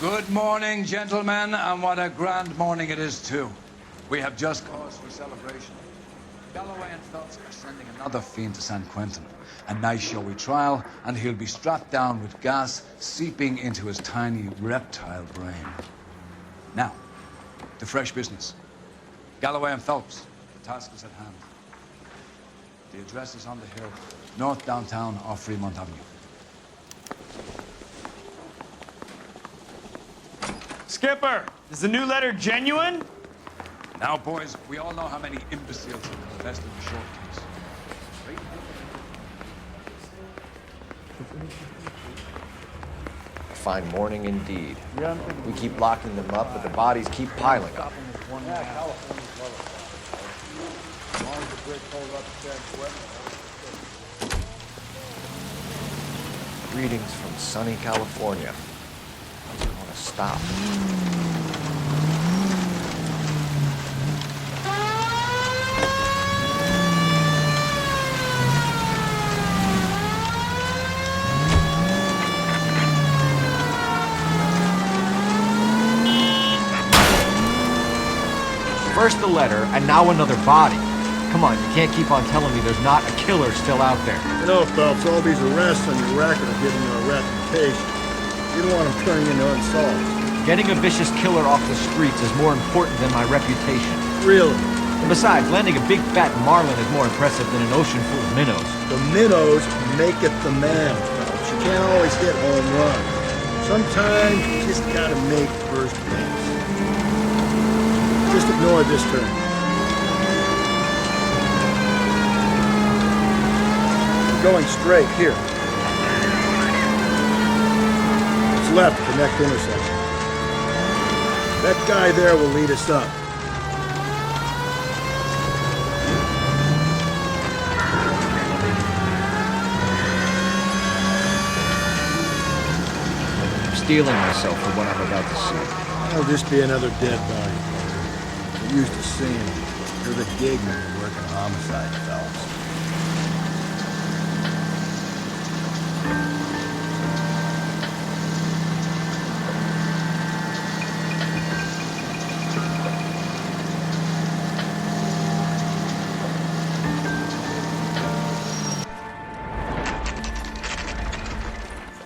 Good morning, gentlemen, and what a grand morning it is, too. We have just cause for celebration. Galloway and Phelps are sending another fiend to San Quentin. A nice showy trial, and he'll be strapped down with gas seeping into his tiny reptile brain. Now, to fresh business. Galloway and Phelps, the task is at hand. The address is on the hill, north downtown off Fremont Avenue. Skipper, is the new letter genuine? Now, boys, we all know how many imbeciles have invested in the short case. A fine morning indeed. We keep locking them up, but the bodies keep piling up. Greetings from sunny California. I want to stop. First the letter, and now another body. Come on, you can't keep on telling me there's not a killer still out there. You know, Phelps, all these arrests on your record are giving you a reputation. You don't want them turning into unsolved. Getting a vicious killer off the streets is more important than my reputation. Really? And besides, landing a big fat marlin is more impressive than an ocean full of minnows. The minnows make it the man, Phelps. You can't always hit home runs. Sometimes you just gotta make first base. Just ignore this turn. Going straight here. It's left at the next intersection. That guy there will lead us up. I'm steeling myself for what I'm about to see. That'll just be another dead body. We're used to seeing them. You're the gig when you work in homicide, Phelps.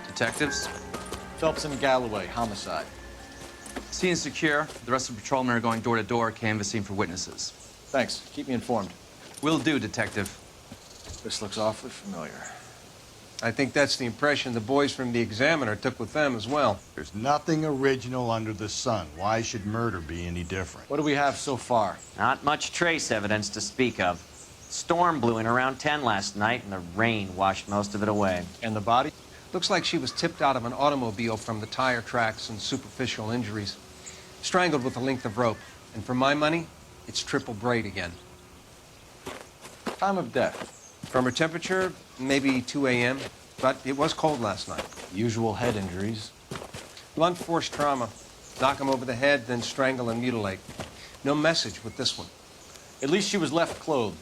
Detectives? Phelps and Galloway, homicide. Scene is secure. The rest of the patrolmen are going door to door, canvassing for witnesses. Thanks. Keep me informed. Will do, Detective. This looks awfully familiar. I think that's the impression the boys from the Examiner took with them as well. There's nothing original under the sun. Why should murder be any different? What do we have so far? Not much trace evidence to speak of. Storm blew in around 10 last night, and the rain washed most of it away. And the body? Looks like she was tipped out of an automobile from the tire tracks and superficial injuries. Strangled with a length of rope. And for my money, it's triple braid again. Time of death. From her temperature, maybe 2 a.m., but it was cold last night. Usual head injuries. Blunt force trauma. Knock him over the head, then strangle and mutilate. No message with this one. At least she was left clothed.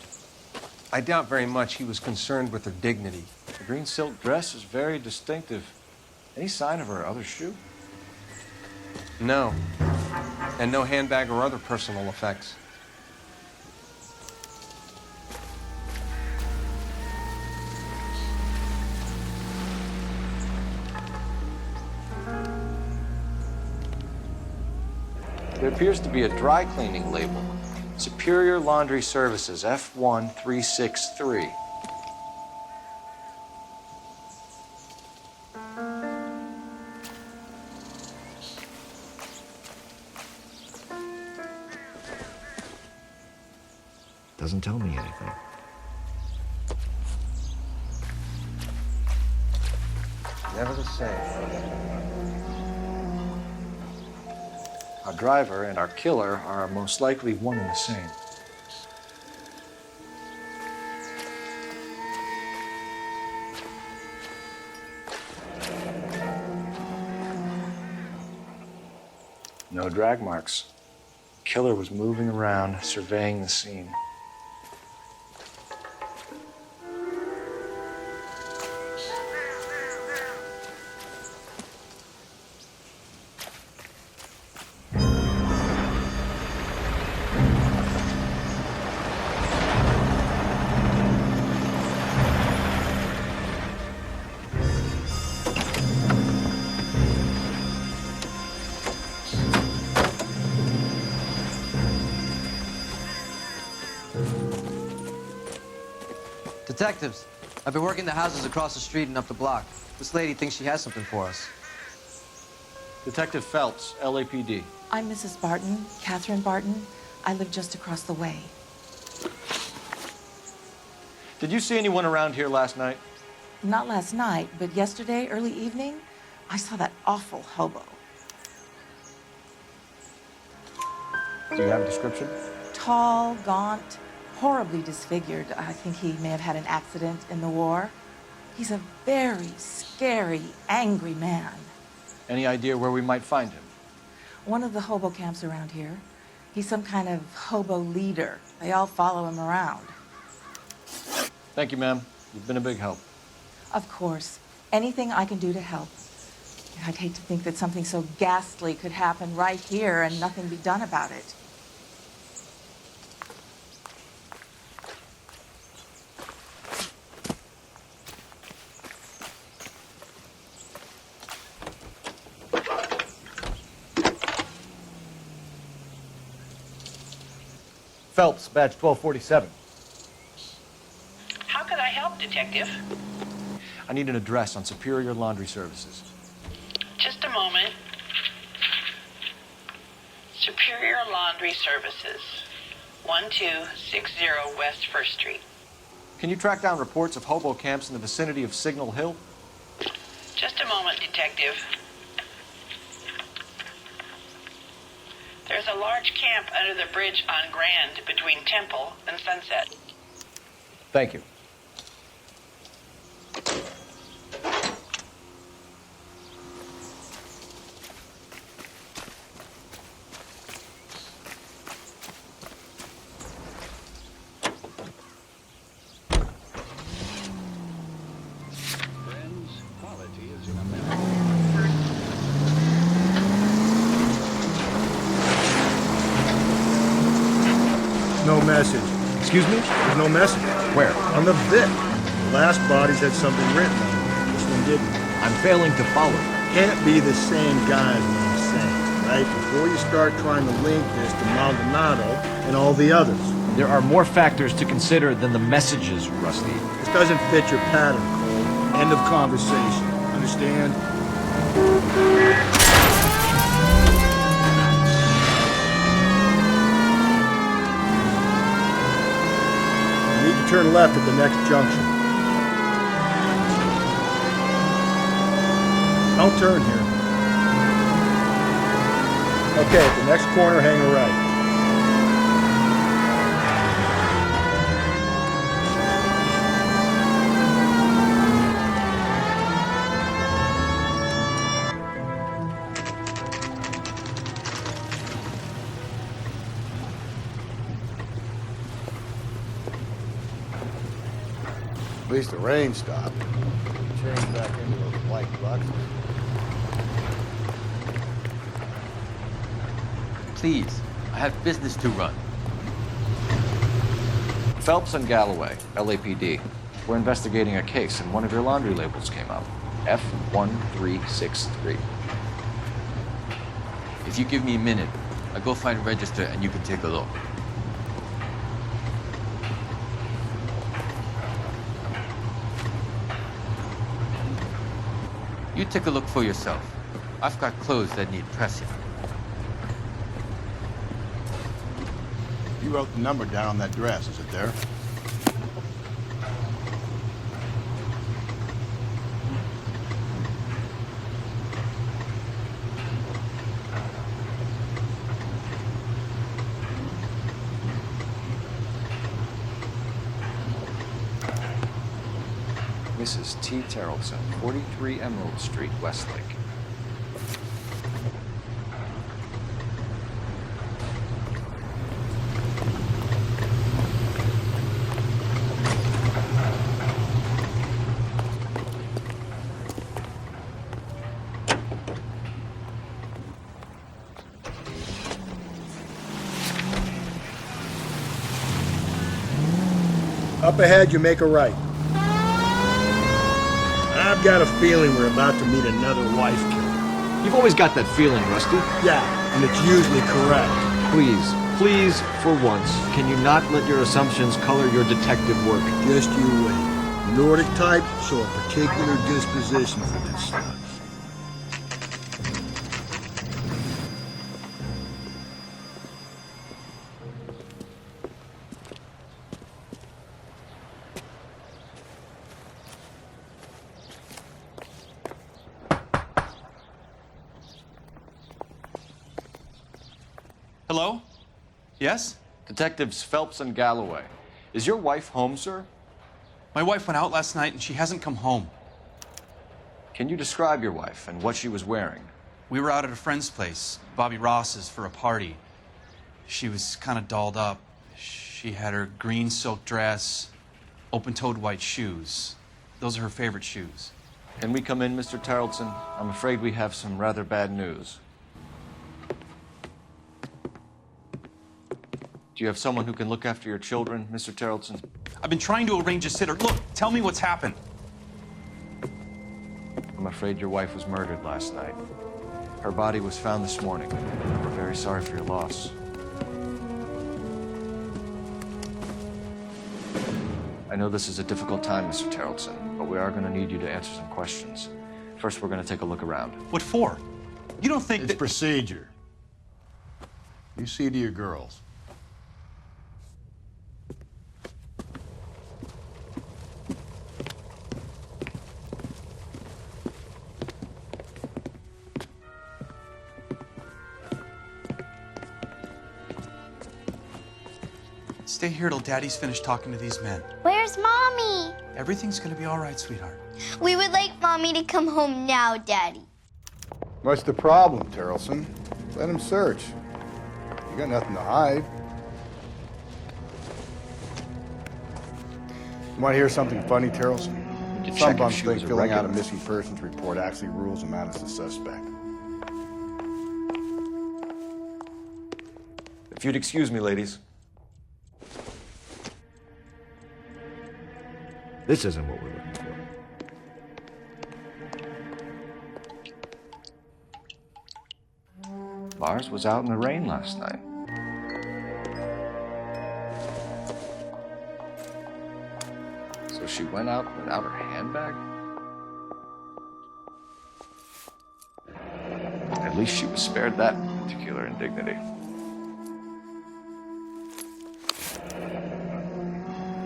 I doubt very much he was concerned with her dignity. The green silk dress is very distinctive. Any sign of her other shoe? No. And no handbag or other personal effects. There appears to be a dry cleaning label. Superior Laundry Services, F1363. Doesn't tell me anything. Never the same. Our driver and our killer are most likely one and the same. No drag marks. Killer was moving around, surveying the scene. Detectives, I've been working the houses across the street and up the block. This lady thinks she has something for us. Detective Phelps, LAPD. I'm Mrs. Barton, Catherine Barton. I live just across the way. Did you see anyone around here last night? Not last night, but yesterday, early evening, I saw that awful hobo. Do you have a description? Tall, gaunt, horribly disfigured. I think he may have had an accident in the war. He's a very scary, angry man. Any idea where we might find him? One of the hobo camps around here. He's some kind of hobo leader. They all follow him around. Thank you, ma'am. You've been a big help. Of course. Anything I can do to help. I'd hate to think that something so ghastly could happen right here and nothing be done about it. Phelps, badge 1247. How can I help, Detective? I need an address on Superior Laundry Services. Just a moment. Superior Laundry Services, 1260 West 1st Street. Can you track down reports of hobo camps in the vicinity of Signal Hill? Just a moment, Detective. There's a large camp under the bridge on Grand between Temple and Sunset. Thank you. No message. Excuse me? There's no message. Where? On the bit. The last bodies had something written on them. This one didn't. I'm failing to follow. Can't be the same guy is what I'm saying, right? Before you start trying to link this to Maldonado and all the others. There are more factors to consider than the messages, Rusty. This doesn't fit your pattern, Cole. End of conversation. Understand? You need to turn left at the next junction. Don't turn here. Okay, at the next corner, hang a right. At least the rain stopped. Changed back into those white bucks. Please, I have business to run. Phelps and Galloway, LAPD. We're investigating a case, and one of your laundry labels came up. F1363. If you give me a minute, I'll go find a register and you can take a look. You take a look for yourself. I've got clothes that need pressing. You wrote the number down on that dress. Is it there? Mrs. T. Terrellson, 43 Emerald Street, Westlake. Up ahead, you make a right. I've got a feeling we're about to meet another wife killer. You've always got that feeling, Rusty. Yeah, and it's usually correct. Please, for once, can you not let your assumptions color your detective work? Just you wait. Nordic type show a particular disposition for this stuff. Hello? Yes? Detectives Phelps and Galloway. Is your wife home, sir? My wife went out last night and she hasn't come home. Can you describe your wife and what she was wearing? We were out at a friend's place, Bobby Ross's, for a party. She was kind of dolled up. She had her green silk dress, open-toed white shoes. Those are her favorite shoes. Can we come in, Mr. Tarleton? I'm afraid we have some rather bad news. Do you have someone who can look after your children, Mr. Tarleton? I've been trying to arrange a sitter. Look, tell me what's happened. I'm afraid your wife was murdered last night. Her body was found this morning. We're very sorry for your loss. I know this is a difficult time, Mr. Tarleton, but we are going to need you to answer some questions. First, we're going to take a look around. What for? You don't think It's that... procedure. You see to your girls. Stay here till Daddy's finished talking to these men. Where's Mommy? Everything's gonna be all right, sweetheart. We would like Mommy to come home now, Daddy. What's the problem, Tarleton? Let him search. You got nothing to hide. You want to hear something funny, Tarleton? Did you Some check if bums she think was a filling out a regular? missing persons report actually rules him out as a suspect. If you'd excuse me, ladies. This isn't what we're looking for. Lars was out in the rain last night. So she went out without her handbag? At least she was spared that particular indignity.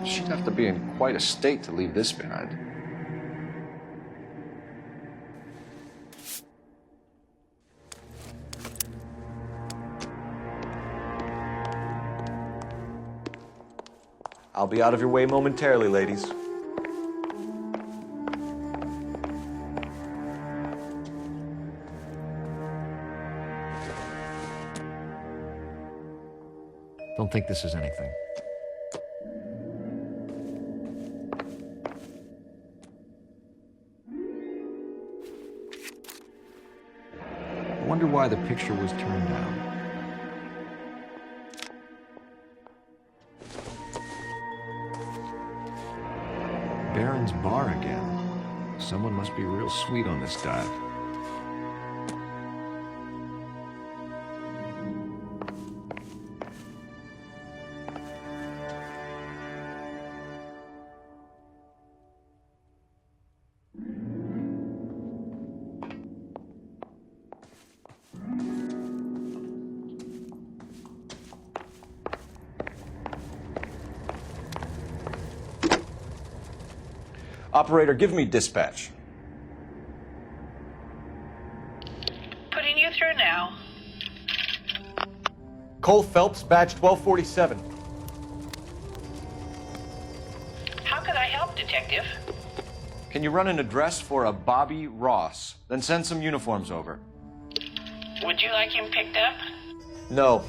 She'd have to be in quite a state to leave this behind. I'll be out of your way momentarily, ladies. Don't think this is anything. I wonder why the picture was turned down. Baron's bar again. Someone must be real sweet on this dive. Operator, give me dispatch. Putting you through now. Cole Phelps, badge 1247. How could I help, Detective? Can you run an address for a Bobby Ross? Then send some uniforms over. Would you like him picked up? No.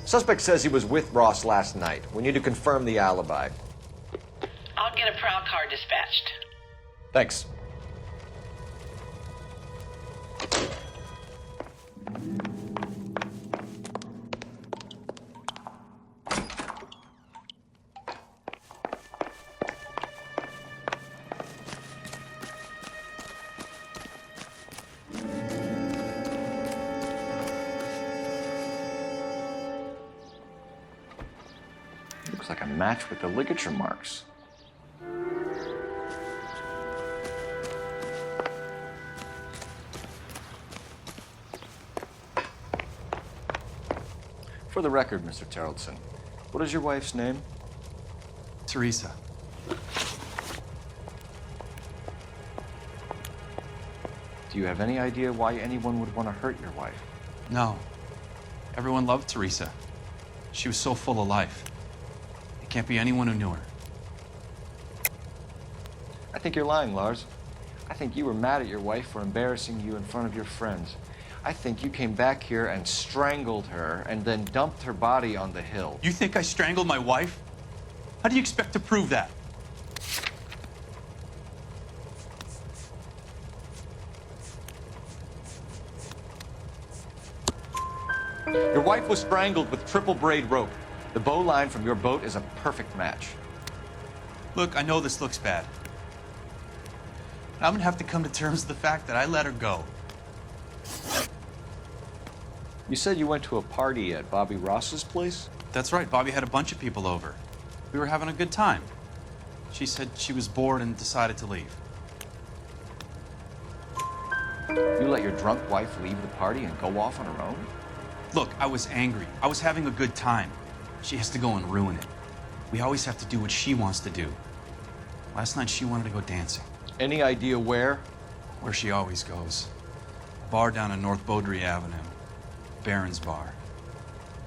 Suspect says he was with Ross last night. We need to confirm the alibi. I'll get a prowl car dispatched. Thanks. Looks like a match with the ligature marks. For the record, Mr. Terrelson, what is your wife's name? Teresa. Do you have any idea why anyone would want to hurt your wife? No. Everyone loved Teresa. She was so full of life. It can't be anyone who knew her. I think you're lying, Lars. I think you were mad at your wife for embarrassing you in front of your friends. I think you came back here and strangled her and then dumped her body on the hill. You think I strangled my wife? How do you expect to prove that? Your wife was strangled with triple braid rope. The bow line from your boat is a perfect match. Look, I know this looks bad. I'm gonna have to come to terms with the fact that I let her go. You said you went to a party at Bobby Ross's place? That's right, Bobby had a bunch of people over. We were having a good time. She said she was bored and decided to leave. You let your drunk wife leave the party and go off on her own? Look, I was angry. I was having a good time. She has to go and ruin it. We always have to do what she wants to do. Last night she wanted to go dancing. Any idea where? Where she always goes. A bar down on North Beaudry Avenue. Baron's Bar.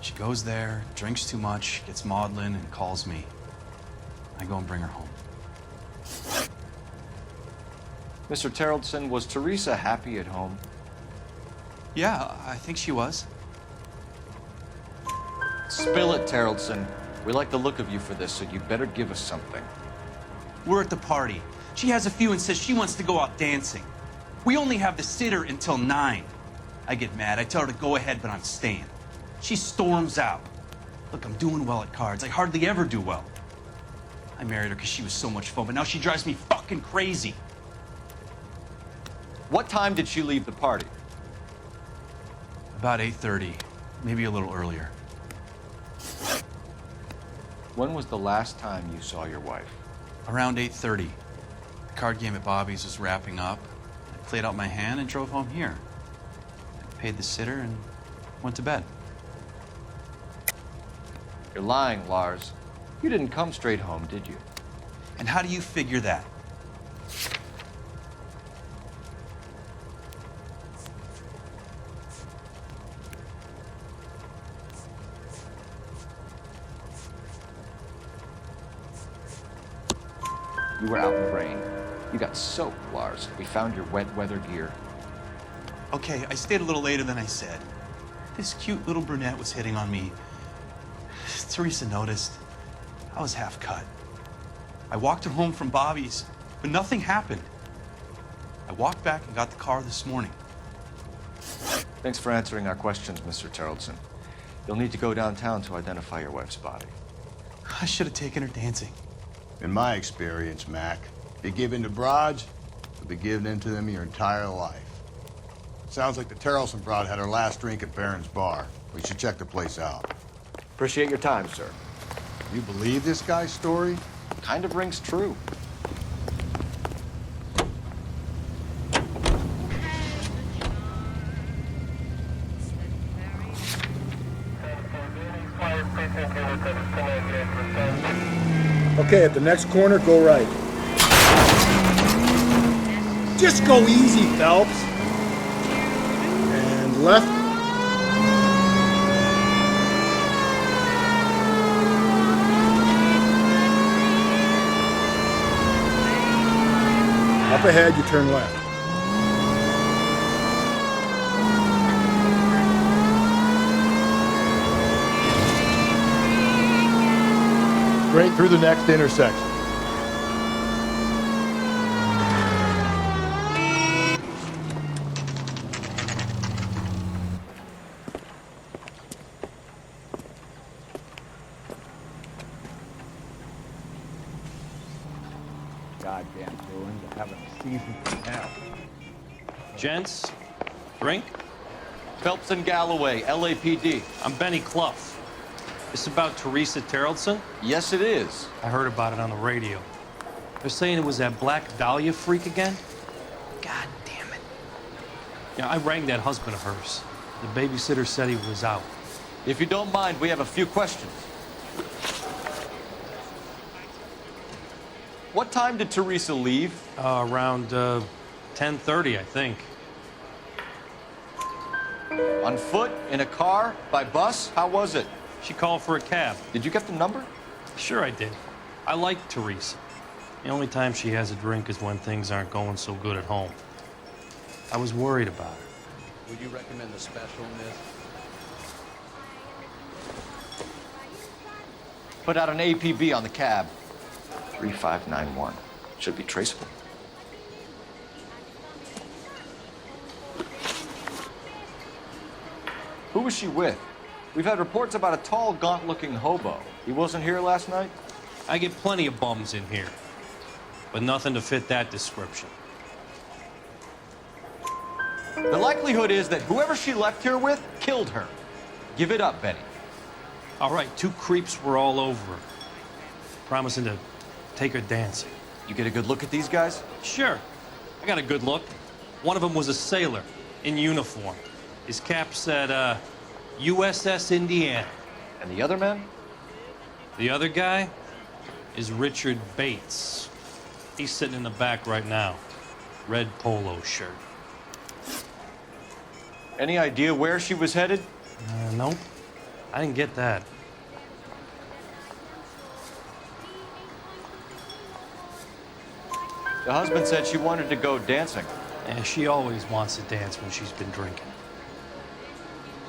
She goes there, drinks too much, gets maudlin, and calls me. I go and bring her home. Mr. Terrelson, was Teresa happy at home? Yeah, I think she was. Spill it, Terrelson. We like the look of you for this, so you better give us something. We're at the party. She has a few and says she wants to go out dancing. We only have the sitter until 9. I get mad. I tell her to go ahead, but I'm staying. She storms out. Look, I'm doing well at cards. I hardly ever do well. I married her because she was so much fun, but now she drives me fucking crazy. What time did she leave the party? About 8:30, maybe a little earlier. When was the last time you saw your wife? Around 8:30. The card game at Bobby's was wrapping up. I played out my hand and drove home here. I paid the sitter and went to bed. You're lying, Lars. You didn't come straight home, did you? And how do you figure that? You were out in the rain. You got soaked, Lars. We found your wet weather gear. Okay, I stayed a little later than I said. This cute little brunette was hitting on me. Teresa noticed. I was half cut. I walked her home from Bobby's, but nothing happened. I walked back and got the car this morning. Thanks for answering our questions, Mr. Terrelson. You'll need to go downtown to identify your wife's body. I should have taken her dancing. In my experience, Mac, if you give in to broads, you'll be giving in to them your entire life. Sounds like the Terrelson broad had her last drink at Baron's Bar. We should check the place out. Appreciate your time, sir. You believe this guy's story? Kind of rings true. Okay, at the next corner, go right. Just go easy, Phelps. And left. Up ahead, you turn left. Straight through the next intersection. Goddamn Bruins are having a season from hell. Gents, drink? Phelps and Galloway, LAPD. I'm Benny Clough. This about Teresa Terrelson? Yes, it is. I heard about it on the radio. They're saying it was that Black Dahlia freak again? God damn it. Yeah, I rang that husband of hers. The babysitter said he was out. If you don't mind, we have a few questions. What time did Teresa leave? Around 10:30, I think. On foot? In a car? By bus? How was it? She called for a cab. Did you get the number? Sure I did. I like Teresa. The only time she has a drink is when things aren't going so good at home. I was worried about her. Would you recommend the special, miss? Put out an APB on the cab. 3591. Should be traceable. Who was she with? We've had reports about a tall, gaunt-looking hobo. He wasn't here last night? I get plenty of bums in here, but nothing to fit that description. The likelihood is that whoever she left here with killed her. Give it up, Benny. All right, 2 creeps were all over her, promising to take her dancing. You get a good look at these guys? Sure. I got a good look. One of them was a sailor in uniform. His cap said, USS Indiana. And the other man? The other guy is Richard Bates. He's sitting in the back right now. Red polo shirt. Any idea where she was headed? Nope. I didn't get that. The husband said she wanted to go dancing. Yeah, she always wants to dance when she's been drinking.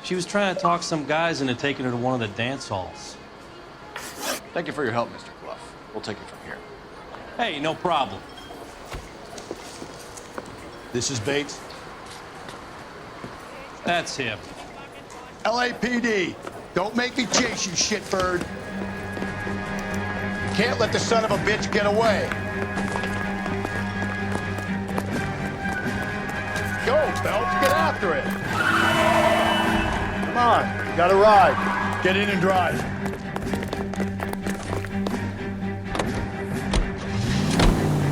She was trying to talk some guys into taking her to one of the dance halls. Thank you for your help, Mr. Clough. We'll take it from here. Hey, no problem. This is Bates. That's him. LAPD, don't make me chase you, shitbird. Can't let the son of a bitch get away. Go, Phelps, get after it. Come on, you got a ride. Get in and drive.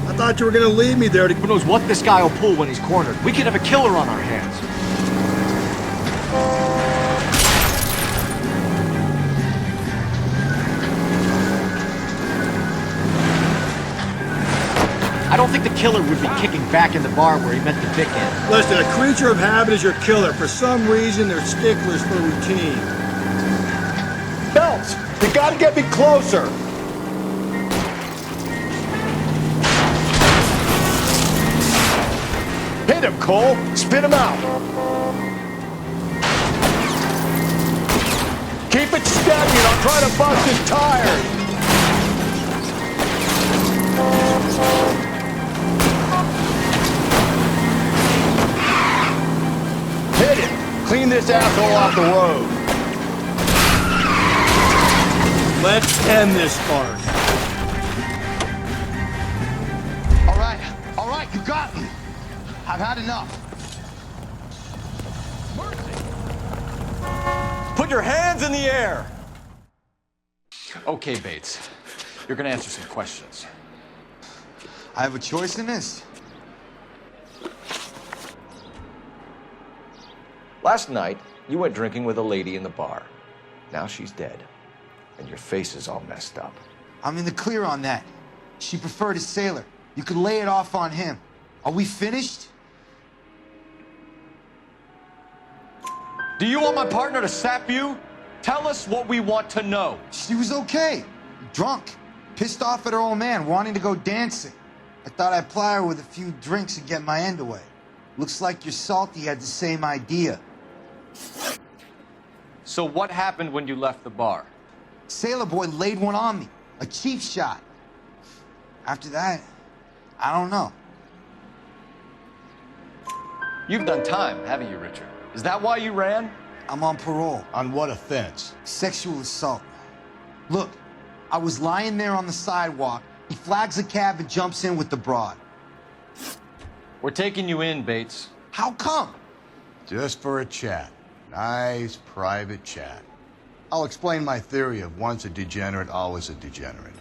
I thought you were gonna leave me there to... Who knows what this guy will pull when he's cornered? We could have a killer on our hands. I don't think the killer would be kicking back in the bar where he met the dick in. Listen, a creature of habit is your killer. For some reason, they're sticklers for routine. Phelps, you gotta get me closer. Hit him, Cole. Spit him out. Keep it steady, and I'll try to bust his tires. Hit it! Clean this asshole off the road. Let's end this farce. All right, you got me. I've had enough. Put your hands in the air! Okay, Bates. You're gonna answer some questions. I have a choice in this. Last night, you went drinking with a lady in the bar. Now she's dead, and your face is all messed up. I'm in the clear on that. She preferred a sailor. You could lay it off on him. Are we finished? Do you want my partner to sap you? Tell us what we want to know. She was okay. Drunk. Pissed off at her old man, wanting to go dancing. I thought I'd ply her with a few drinks and get my end away. Looks like your Salty had the same idea. So what happened when you left the bar? Sailor boy laid one on me. A cheap shot. After that, I don't know. You've done time, haven't you, Richard? Is that why you ran? I'm on parole. On what offense? Sexual assault. Look, I was lying there on the sidewalk. He flags a cab and jumps in with the broad. We're taking you in, Bates. How come? Just for a chat. Nice private chat. I'll explain my theory of once a degenerate, always a degenerate.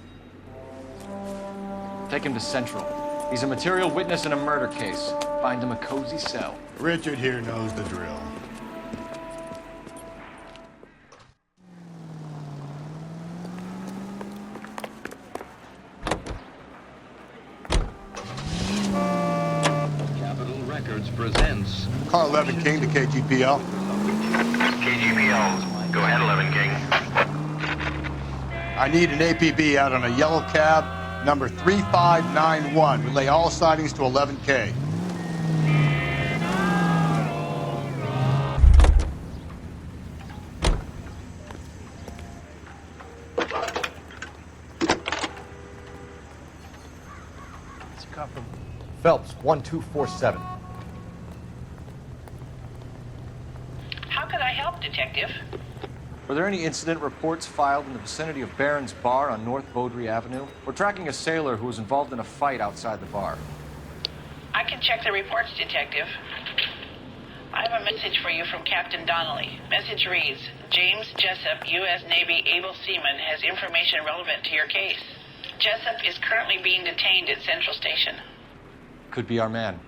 Take him to Central. He's a material witness in a murder case. Find him a cozy cell. Richard here knows the drill. presents... Car 11 King to KGPL. KGPL. Go ahead, 11 King. I need an APB out on a yellow cab, number 3591. Relay all sightings to 11K. Phelps, 1247. How could I help, Detective? Were there any incident reports filed in the vicinity of Barron's Bar on North Beaudry Avenue? We're tracking a sailor who was involved in a fight outside the bar. I can check the reports, Detective. I have a message for you from Captain Donnelly. Message reads, James Jessup, U.S. Navy able seaman, has information relevant to your case. Jessup is currently being detained at Central Station. Could be our man.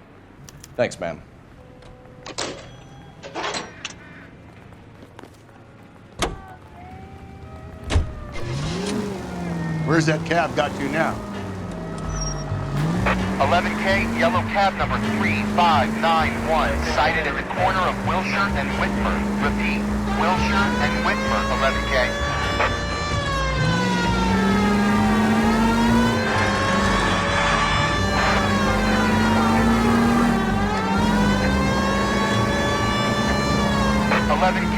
Thanks, ma'am. Where's that cab got to now? 11K, yellow cab number 3591, sighted at the corner of Wilshire and Whitford. Repeat, Wilshire and Whitford, 11K.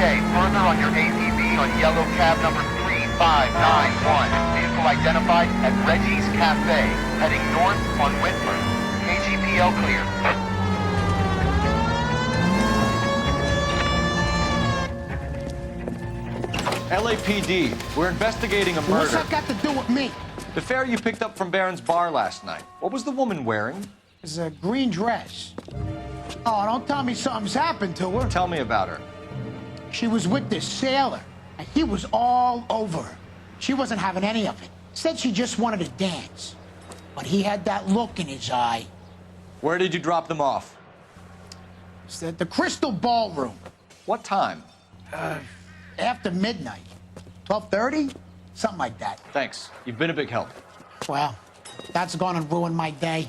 Further on your APB on yellow cab number 3591. Vehicle identified at Reggie's Cafe, heading north on Whitford. KGPL clear. LAPD, we're investigating a murder. What's that got to do with me? The fare you picked up from Barron's Bar last night. What was the woman wearing? It's a green dress. Oh, don't tell me something's happened to her. Tell me about her. She was with this sailor, and he was all over her. She wasn't having any of it. Said she just wanted to dance. But he had that look in his eye. Where did you drop them off? It's at the Crystal Ballroom. What time? After midnight. 12:30? Something like that. Thanks. You've been a big help. Well, that's gonna ruin my day.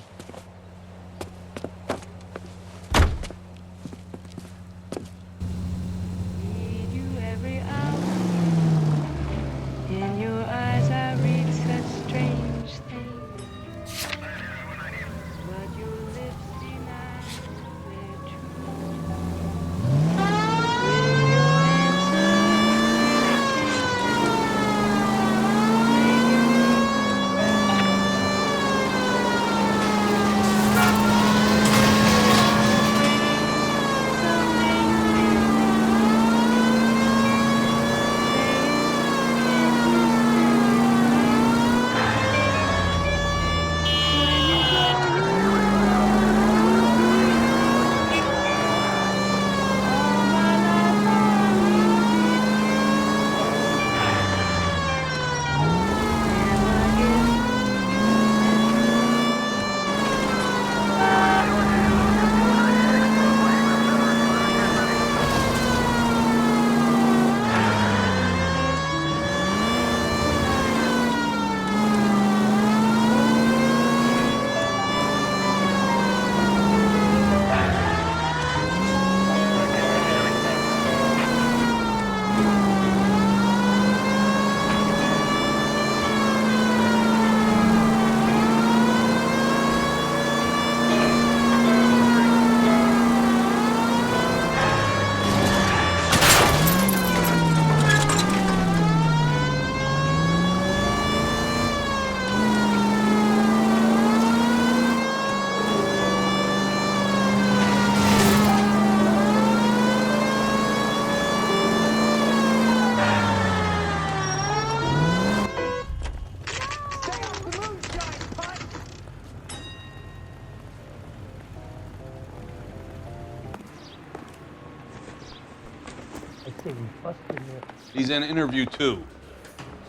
He's in interview 2.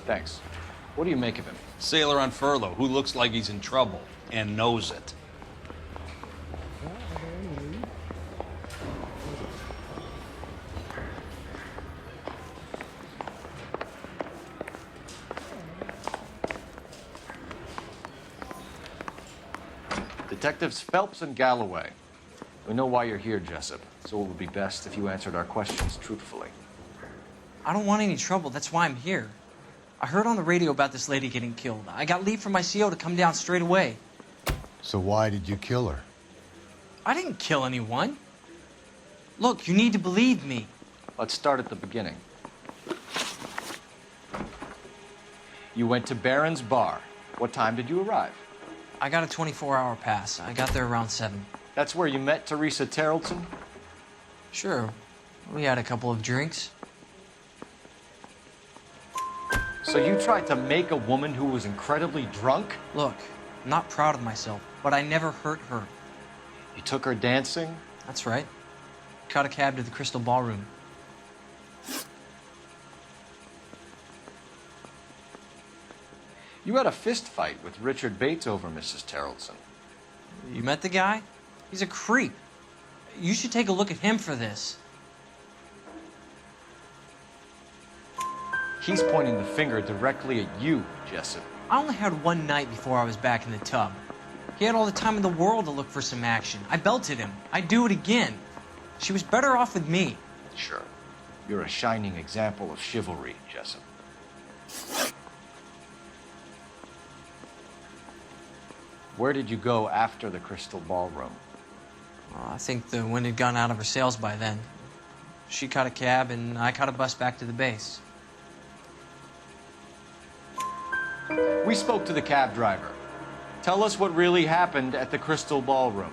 Thanks. What do you make of him? Sailor on furlough who looks like he's in trouble and knows it. Detectives Phelps and Galloway. We know why you're here, Jessup, so it would be best if you answered our questions truthfully. I don't want any trouble. That's why I'm here. I heard on the radio about this lady getting killed. I got leave from my CO to come down straight away. So why did you kill her? I didn't kill anyone. Look, you need to believe me. Let's start at the beginning. You went to Barron's Bar. What time did you arrive? I got a 24-hour pass. I got there around 7. That's where you met Teresa Terrelson? Sure. We had a couple of drinks. So you tried to make a woman who was incredibly drunk? Look, I'm not proud of myself, but I never hurt her. You took her dancing? That's right. Caught a cab to the Crystal Ballroom. You had a fist fight with Richard Bates over Mrs. Terrelson. You met the guy? He's a creep. You should take a look at him for this. He's pointing the finger directly at you, Jessup. I only had one night before I was back in the tub. He had all the time in the world to look for some action. I belted him. I'd do it again. She was better off with me. Sure. You're a shining example of chivalry, Jessup. Where did you go after the Crystal Ballroom? I think the wind had gone out of her sails by then. She caught a cab, and I caught a bus back to the base. We spoke to the cab driver. Tell us what really happened at the Crystal Ballroom.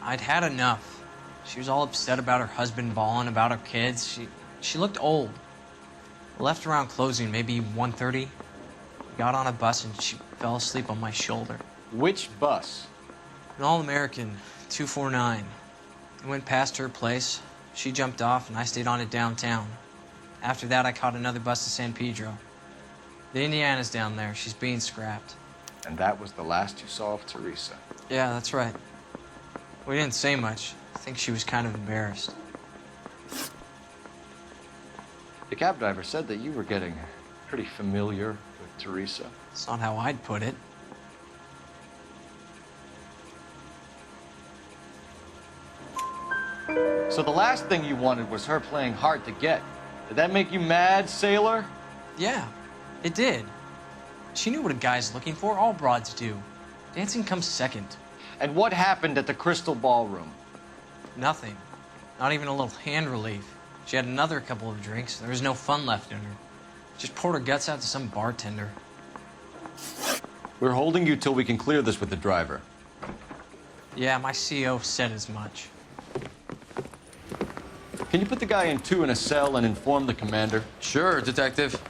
I'd had enough. She was all upset about her husband bawling about her kids. She looked old. Left around closing, maybe 1:30. Got on a bus and she fell asleep on my shoulder. Which bus? An All-American, 249. I went past her place. She jumped off and I stayed on it downtown. After that, I caught another bus to San Pedro. The Indiana's down there. She's being scrapped. And that was the last you saw of Teresa? Yeah, that's right. We didn't say much. I think she was kind of embarrassed. The cab driver said that you were getting pretty familiar with Teresa. It's not how I'd put it. So the last thing you wanted was her playing hard to get. Did that make you mad, sailor? Yeah, it did. She knew what a guy's looking for. All broads do. Dancing comes second. And what happened at the Crystal Ballroom? Nothing. Not even a little hand relief. She had another couple of drinks. There was no fun left in her. Just poured her guts out to some bartender. We're holding you till we can clear this with the driver. Yeah, my CO said as much. Can you put the guy in 2 in a cell and inform the commander? Sure, Detective.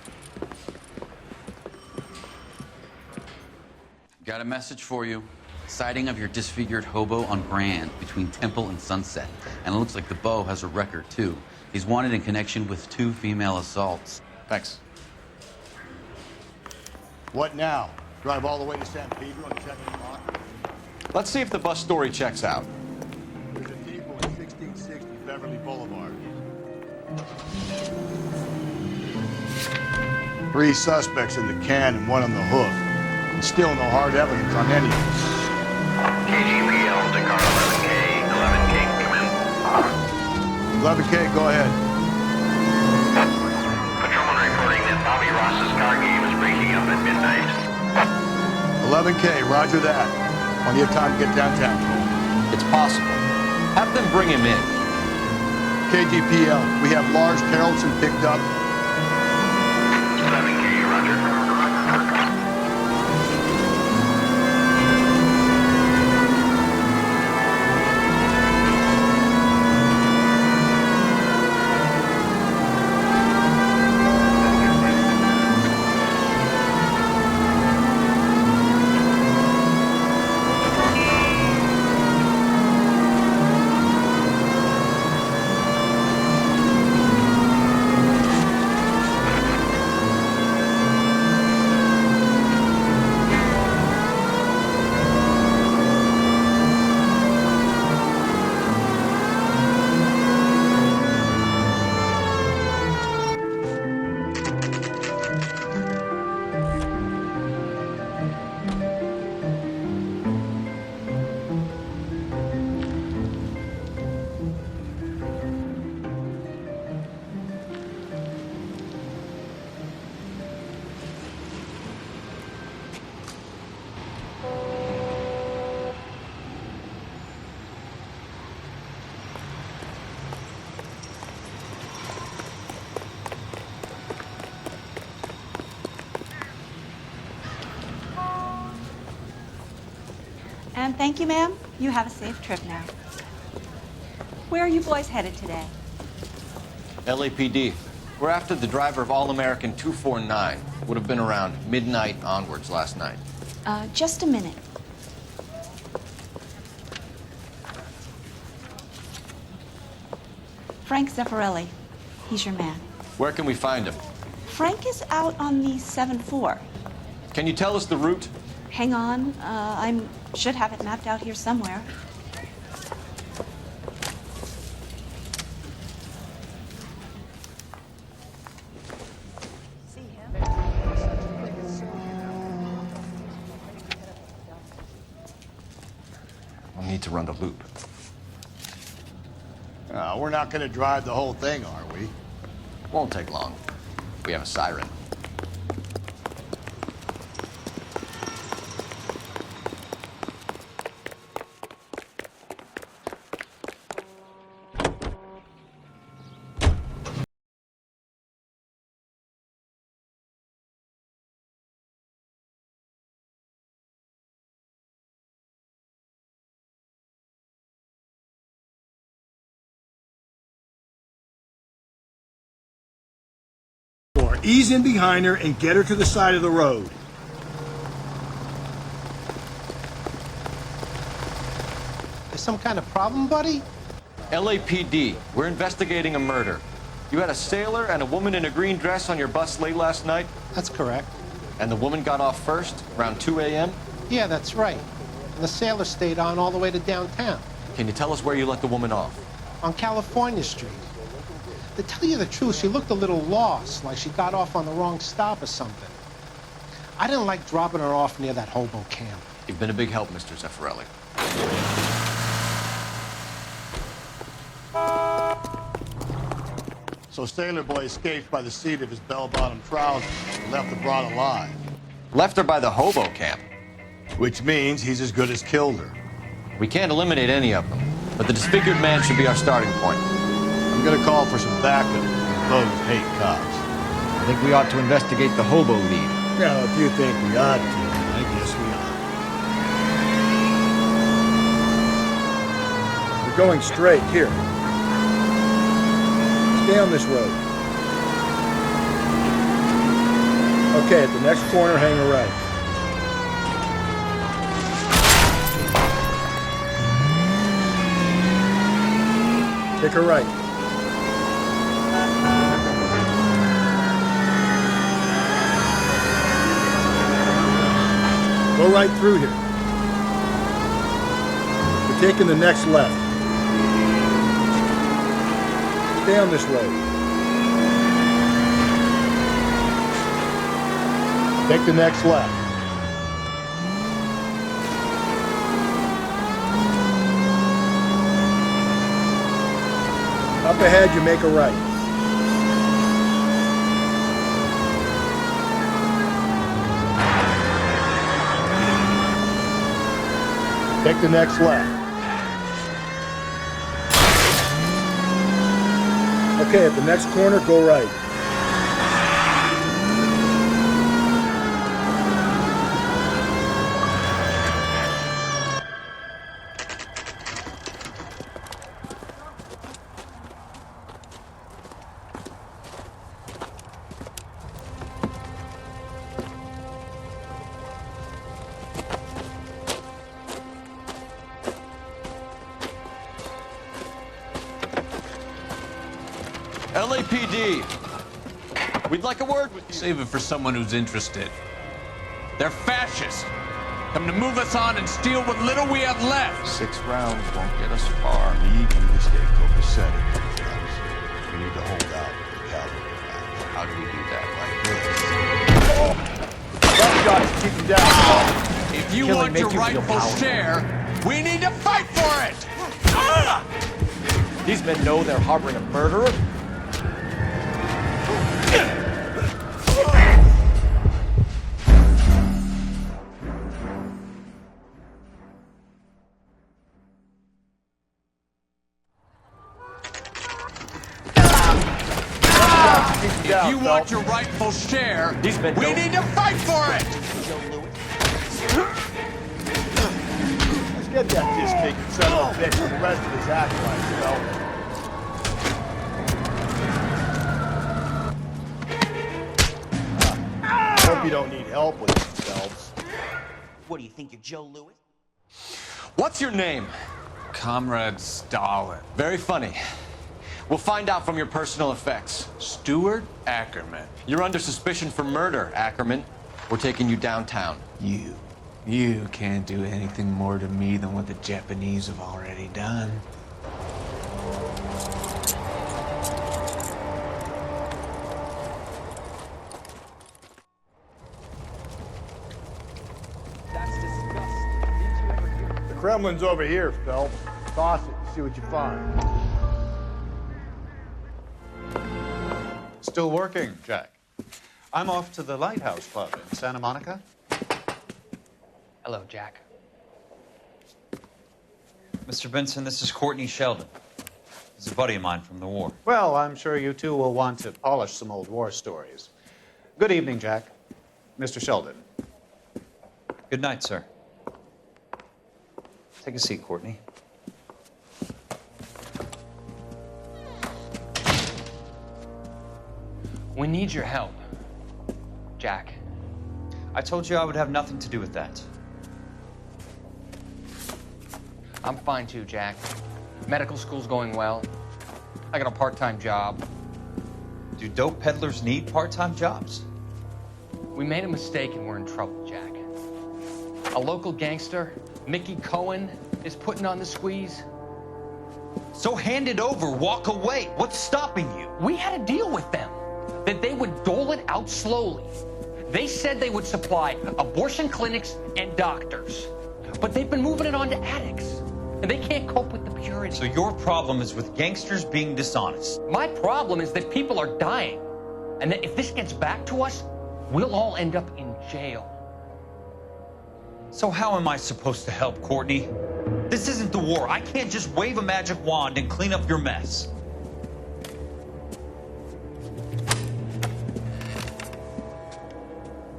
Got a message for you. Sighting of your disfigured hobo on Grand between Temple and Sunset. And it looks like the Beau has a record, too. He's wanted in connection with 2 female assaults. Thanks. What now? Drive all the way to San Pedro and check him out? Let's see if the bus story checks out. There's a depot at 1660 Beverly Boulevard. 3 suspects in the can and 1 on the hook. And still no hard evidence on any of them. KGPL to car 11K, 11K, come in. 11K, go ahead. Patrolman reporting that Bobby Ross's car game is breaking up at midnight. 11K, roger that. Plenty of time to get downtown. It's possible. Have them bring him in. KGPL, we have Lars Terrelson picked up. 11K, roger. And thank you, ma'am. You have a safe trip now. Where are you boys headed today? LAPD. We're after the driver of All-American 249. Would have been around midnight onwards last night. Just a minute. Frank Zeffirelli. He's your man. Where can we find him? Frank is out on the 7-4. Can you tell us the route? Hang on. I should have it mapped out here somewhere. We'll need to run the loop. We're not going to drive the whole thing, are we? Won't take long. We have a siren. Ease in behind her and get her to the side of the road. There's some kind of problem, buddy? LAPD, we're investigating a murder. You had a sailor and a woman in a green dress on your bus late last night? That's correct. And the woman got off first, around 2 a.m.? Yeah, that's right. And the sailor stayed on all the way to downtown. Can you tell us where you let the woman off? On California Street. To tell you the truth, she looked a little lost, like she got off on the wrong stop or something. I didn't like dropping her off near that hobo camp. You've been a big help, Mr. Zeffirelli. So Sailor Boy escaped by the seat of his bell-bottom trousers and left the broad alive. Left her by the hobo camp. Which means he's as good as killed her. We can't eliminate any of them, but the disfigured man should be our starting point. I'm gonna call for some backup. Those hate cops. I think we ought to investigate the hobo lead. Well, if you think we ought to, I guess we ought. We're going straight here. Stay on this road. Okay, at the next corner, hang a right. Take a right. Go right through here. We're taking the next left. Stay on this road. Take the next left. Up ahead, you make a right. Take the next left. Okay, at the next corner, go right. LAPD, we'd like a word with you. Save it for someone who's interested. They're fascists. Come to move us on and steal what little we have left. 6 rounds won't get us far. Lead you to stay copacetic. We need to hold out for the cavalry rounds. How do we do that? Like this. That shot's keep him down. If you want your rightful share, we need to fight for it! These men know they're harboring a murderer? If you want your rightful share, we need to fight for it! Get that disfigured son of a bitch and the rest of his acolytes, Phelps. Hope you don't need help with it, Phelps. What do you think, you're Joe Lewis? What's your name? Comrade Stalin. Very funny. We'll find out from your personal effects. Stuart Ackerman. You're under suspicion for murder, Ackerman. We're taking you downtown. You can't do anything more to me than what the Japanese have already done. That's disgusting. Didn't you ever hear? The Kremlin's over here, Phelps. Toss it and see what you find. Still working, Jack. I'm off to the Lighthouse Club in Santa Monica. Hello, Jack. Mr. Benson, this is Courtney Sheldon. He's a buddy of mine from the war. Well, I'm sure you two will want to polish some old war stories. Good evening, Jack. Mr. Sheldon. Good night, sir. Take a seat, Courtney. We need your help, Jack. I told you I would have nothing to do with that. I'm fine too, Jack. Medical school's going well. I got a part-time job. Do dope peddlers need part-time jobs? We made a mistake and we're in trouble, Jack. A local gangster, Mickey Cohen, is putting on the squeeze. So hand it over, walk away. What's stopping you? We had a deal with them that they would dole it out slowly. They said they would supply abortion clinics and doctors, but they've been moving it on to addicts, and they can't cope with the purity. So your problem is with gangsters being dishonest. My problem is that people are dying, and that if this gets back to us, we'll all end up in jail. So how am I supposed to help, Courtney? This isn't the war. I can't just wave a magic wand and clean up your mess.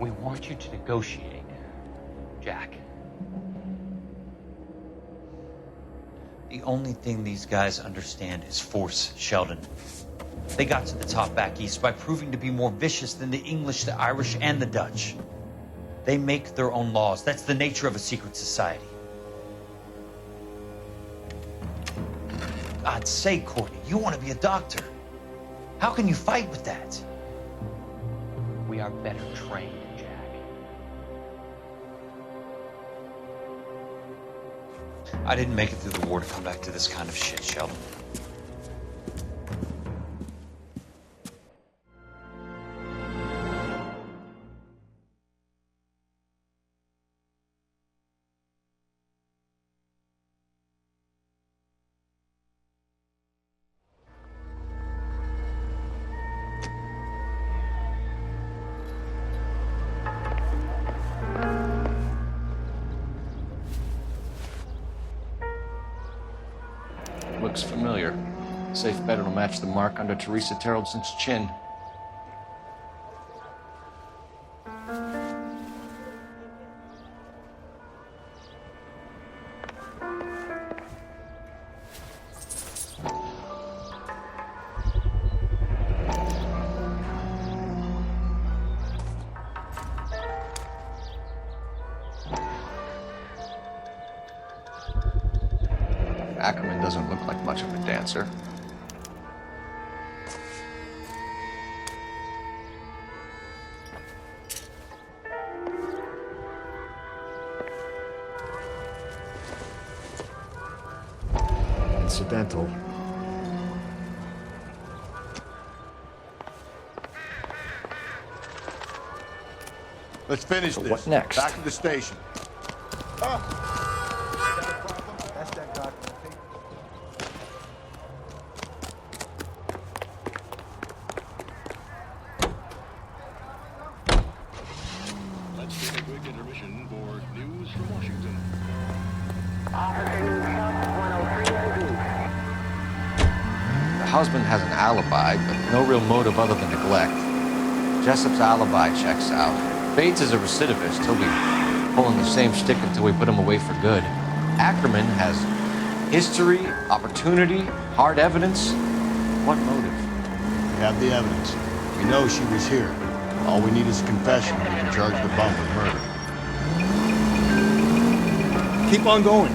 We want you to negotiate, Jack. The only thing these guys understand is force, Sheldon. They got to the top back east by proving to be more vicious than the English, the Irish, and the Dutch. They make their own laws. That's the nature of a secret society. God's sake, Courtney, you want to be a doctor. How can you fight with that? We are better trained, Jack. I didn't make it through the war to come back to this kind of shit, Sheldon. Looks familiar. Safe bet it'll match the mark under Teresa Terrelson's chin. Ackerman doesn't look like much of a dancer. Incidental. Let's finish this. What next? Back to the station. Let's take a quick intermission for news from Washington. The husband has an alibi, but no real motive other than neglect. Jessup's alibi checks out. Bates is a recidivist. He'll be pulling the same stick until we put him away for good. Ackerman has history, opportunity, hard evidence. What motive? We have the evidence. We know she was here. All we need is a confession, and we can charge the bum with murder. Keep on going.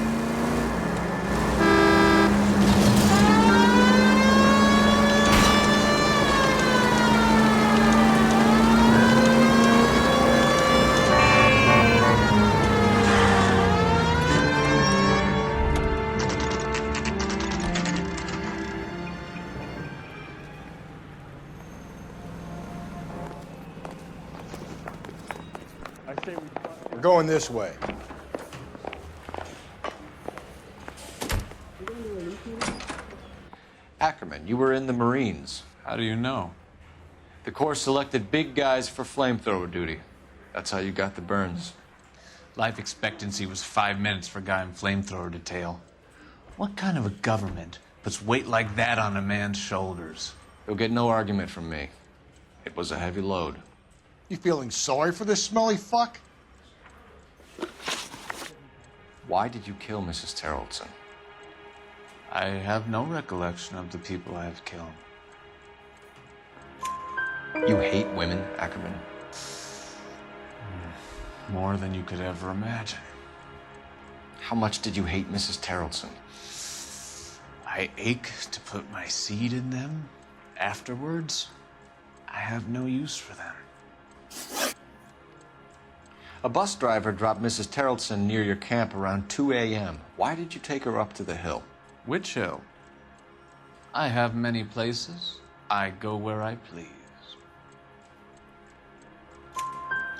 We're going this way. Ackerman, you were in the Marines. How do you know? The Corps selected big guys for flamethrower duty. That's how you got the burns. Life expectancy was 5 minutes for a guy in flamethrower detail. What kind of a government puts weight like that on a man's shoulders? You'll get no argument from me. It was a heavy load. You feeling sorry for this smelly fuck? Why did you kill Mrs. Terrellson? I have no recollection of the people I have killed. You hate women, Ackerman? More than you could ever imagine. How much did you hate Mrs. Terrellson? I ache to put my seed in them. Afterwards, I have no use for them. A bus driver dropped Mrs. Terrellson near your camp around 2 a.m. Why did you take her up to the hill? Which hill? I have many places. I go where I please.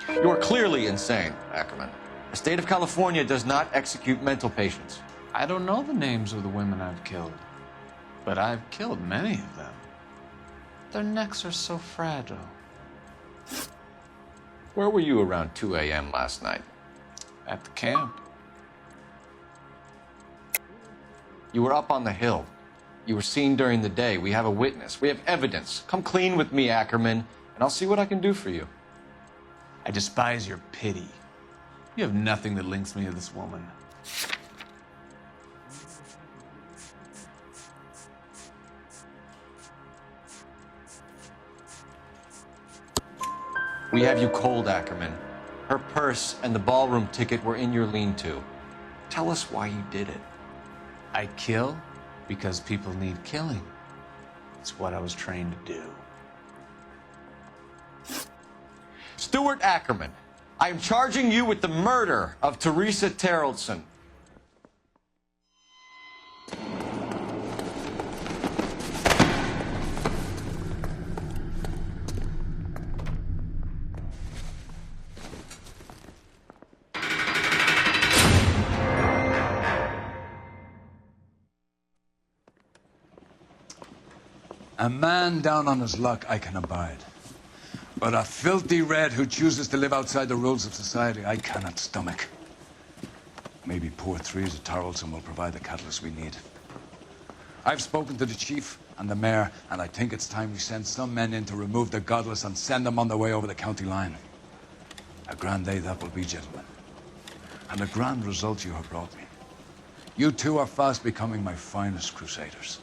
You're clearly insane, Ackerman. The state of California does not execute mental patients. I don't know the names of the women I've killed, but I've killed many of them. Their necks are so fragile. Where were you around 2 a.m. last night? At the camp. You were up on the hill. You were seen during the day. We have a witness. We have evidence. Come clean with me, Ackerman, and I'll see what I can do for you. I despise your pity. You have nothing that links me to this woman. We have you cold, Ackerman. Her purse and the ballroom ticket were in your lean-to. Tell us why you did it. I kill because people need killing. It's what I was trained to do. Stuart Ackerman, I am charging you with the murder of Teresa Terrellson. A man down on his luck I can abide. But a filthy red who chooses to live outside the rules of society, I cannot stomach. Maybe poor Teresa Terrellson will provide the catalyst we need. I've spoken to the chief and the mayor, and I think it's time we send some men in to remove the godless and send them on their way over the county line. A grand day that will be, gentlemen. And a grand result you have brought me. You two are fast becoming my finest crusaders.